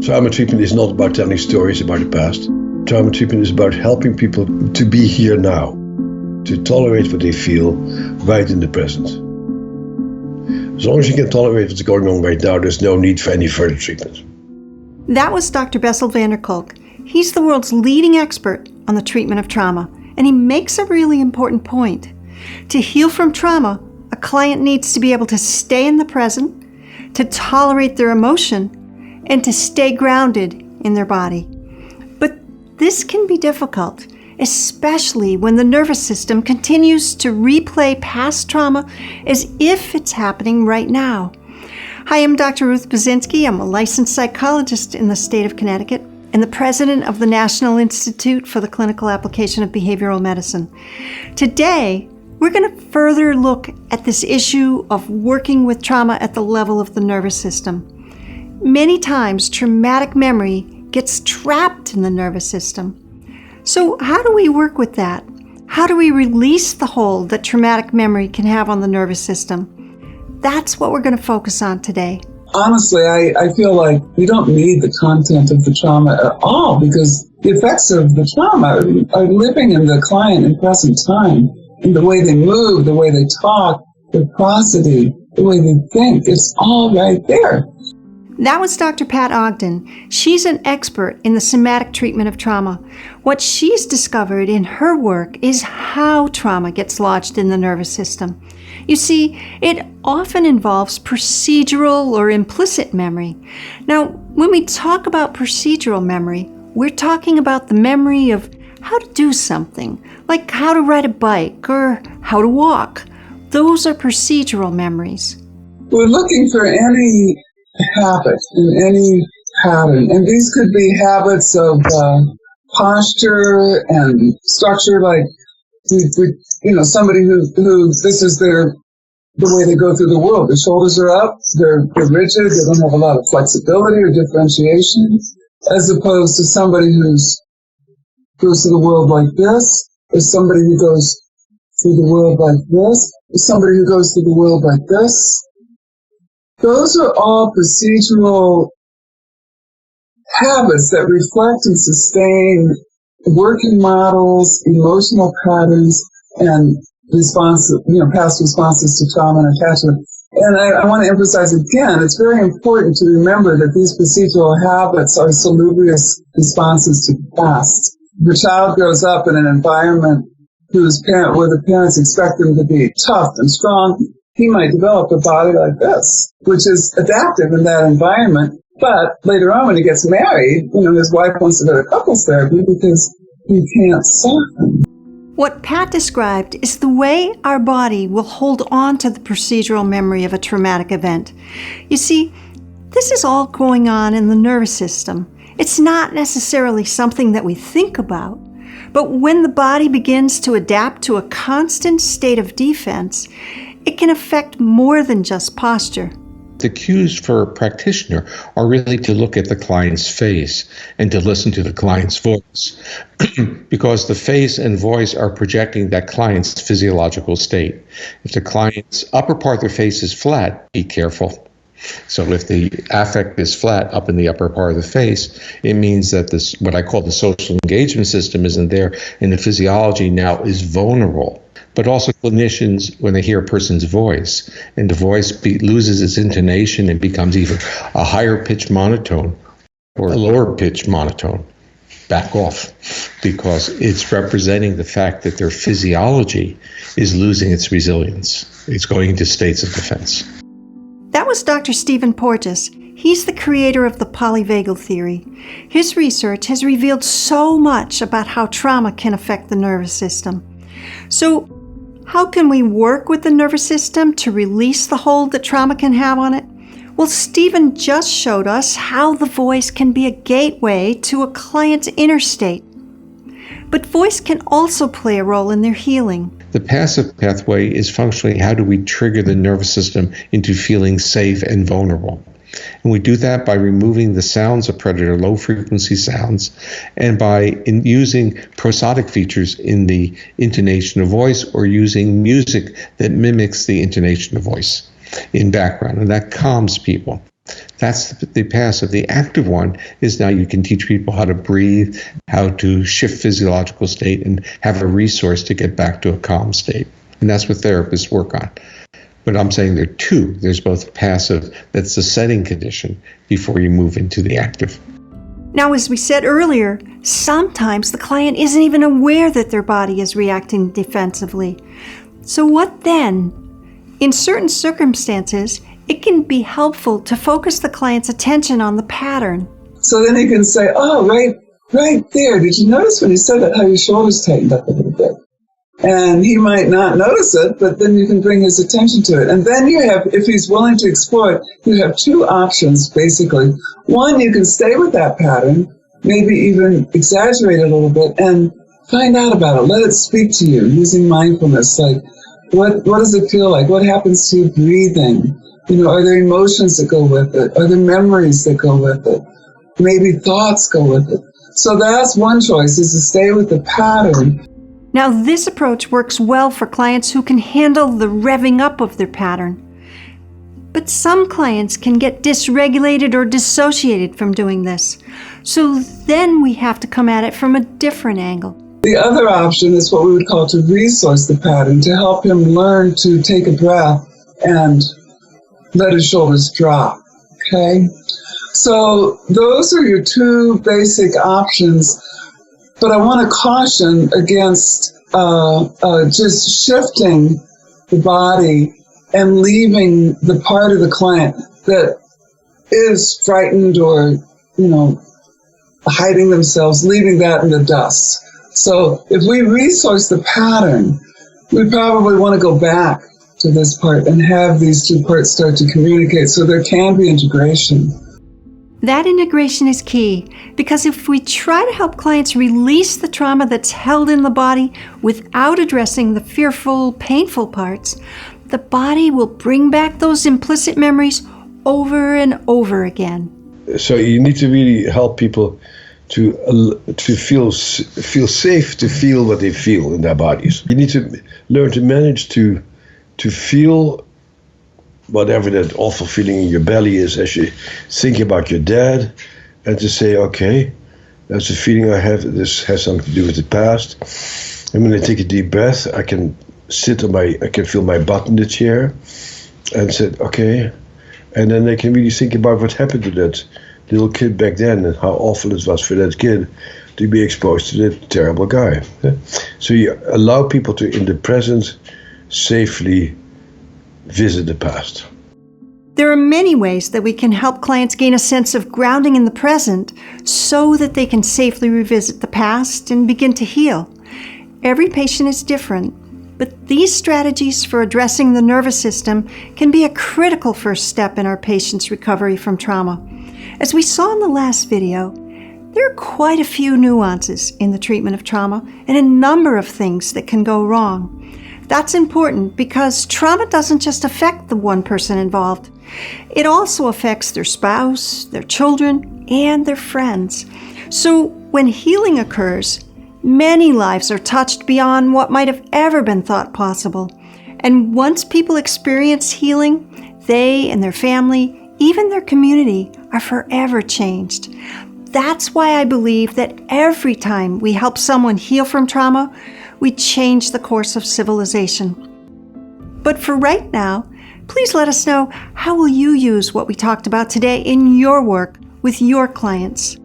Trauma treatment is not about telling stories about the past. Trauma treatment is about helping people to be here now, to tolerate what they feel right in the present. As long as you can tolerate what's going on right now, there's no need for any further treatment. That was Dr. Bessel van der Kolk. He's the world's leading expert on the treatment of trauma, and he makes a really important point. To heal from trauma, a client needs to be able to stay in the present, to tolerate their emotion, and to stay grounded in their body. But this can be difficult, especially when the nervous system continues to replay past trauma as if it's happening right now. Hi, I'm Dr. Ruth Basinski. I'm a licensed psychologist in the state of Connecticut and the president of the National Institute for the Clinical Application of Behavioral Medicine. Today, we're going to further look at this issue of working with trauma at the level of the nervous system. Many times, traumatic memory gets trapped in the nervous system. So how do we work with that? How do we release the hold that traumatic memory can have on the nervous system? That's what we're going to focus on today. Honestly, I feel like we don't need the content of the trauma at all, because the effects of the trauma are living in the client in present time, in the way they move, the way they talk, their prosody, the way they think. It's all right there. That was Dr. Pat Ogden. She's an expert in the somatic treatment of trauma. What she's discovered in her work is how trauma gets lodged in the nervous system. You see, it often involves procedural or implicit memory. Now, when we talk about procedural memory, we're talking about the memory of how to do something, like how to ride a bike or how to walk. Those are procedural memories. We're looking for any habit in any pattern, and these could be habits of posture and structure, like somebody who this is the way they go through the world. The shoulders are up, they're rigid, they don't have a lot of flexibility or differentiation, as opposed to somebody who goes through the world like this, or somebody who goes through the world like this, or somebody who goes through the world like this. Those are all procedural habits that reflect and sustain working models, emotional patterns, and past responses to trauma and attachment. And I want to emphasize again, it's very important to remember that these procedural habits are salubrious responses to the past. If a child grows up in an environment where the parents expect them to be tough and strong, he might develop a body like this, which is adaptive in that environment. But later on, when he gets married, his wife wants to go to couples therapy because he can't soften. What Pat described is the way our body will hold on to the procedural memory of a traumatic event. You see, this is all going on in the nervous system. It's not necessarily something that we think about. But when the body begins to adapt to a constant state of defense, it can affect more than just posture. The cues for a practitioner are really to look at the client's face and to listen to the client's voice, because the face and voice are projecting that client's physiological state. If the client's upper part of their face is flat, be careful. So if the affect is flat up in the upper part of the face, it means that this, what I call the social engagement system, isn't there, and the physiology now is vulnerable. But also clinicians, when they hear a person's voice, and the voice loses its intonation and becomes either a higher pitch monotone or a lower pitch monotone, back off, because it's representing the fact that their physiology is losing its resilience. It's going into states of defense. That was Dr. Stephen Porges. He's the creator of the polyvagal theory. His research has revealed so much about how trauma can affect the nervous system. So, how can we work with the nervous system to release the hold that trauma can have on it? Well, Stephen just showed us how the voice can be a gateway to a client's inner state. But voice can also play a role in their healing. The passive pathway is functionally how do we trigger the nervous system into feeling safe and vulnerable. And we do that by removing the sounds of predator, low-frequency sounds, and by using prosodic features in the intonation of voice, or using music that mimics the intonation of voice in background, and that calms people. That's the passive. The active one is now you can teach people how to breathe, how to shift physiological state, and have a resource to get back to a calm state. And that's what therapists work on. But I'm saying there are two. There's both passive, that's the setting condition, before you move into the active. Now, as we said earlier, sometimes the client isn't even aware that their body is reacting defensively. So what then? In certain circumstances, it can be helpful to focus the client's attention on the pattern. So then he can say, oh, right there. Did you notice when you said that how your shoulders tightened up a little bit? And he might not notice it, but then you can bring his attention to it. And then you have, if he's willing to explore it, you have two options, basically. One, you can stay with that pattern, maybe even exaggerate it a little bit, and find out about it. Let it speak to you using mindfulness. Like, what does it feel like? What happens to you breathing? Are there emotions that go with it? Are there memories that go with it? Maybe thoughts go with it. So that's one choice, is to stay with the pattern. Now, this approach works well for clients who can handle the revving up of their pattern. But some clients can get dysregulated or dissociated from doing this. So then we have to come at it from a different angle. The other option is what we would call to resource the pattern, to help him learn to take a breath and let his shoulders drop, okay? So those are your two basic options, but I want to caution against just shifting the body and leaving the part of the client that is frightened or, hiding themselves, leaving that in the dust. So if we resource the pattern, we probably want to go back to this part and have these two parts start to communicate so there can be integration. That integration is key, because if we try to help clients release the trauma that's held in the body without addressing the fearful, painful parts, the body will bring back those implicit memories over and over again. So you need to really help people to feel safe, to feel what they feel in their bodies. You need to learn to manage to feel whatever that awful feeling in your belly is as you think about your dad, and to say, okay, that's a feeling I have. This has something to do with the past. I'm going to take a deep breath. I can feel my butt in the chair, and say, okay. And then they can really think about what happened to that little kid back then and how awful it was for that kid to be exposed to that terrible guy. So you allow people to, in the present, safely visit the past. There are many ways that we can help clients gain a sense of grounding in the present so that they can safely revisit the past and begin to heal. Every patient is different, but these strategies for addressing the nervous system can be a critical first step in our patients' recovery from trauma. As we saw in the last video, there are quite a few nuances in the treatment of trauma and a number of things that can go wrong. That's important because trauma doesn't just affect the one person involved. It also affects their spouse, their children, and their friends. So when healing occurs, many lives are touched beyond what might have ever been thought possible. And once people experience healing, they and their family, even their community, are forever changed. That's why I believe that every time we help someone heal from trauma, we change the course of civilization. But for right now, please let us know, how will you use what we talked about today in your work with your clients?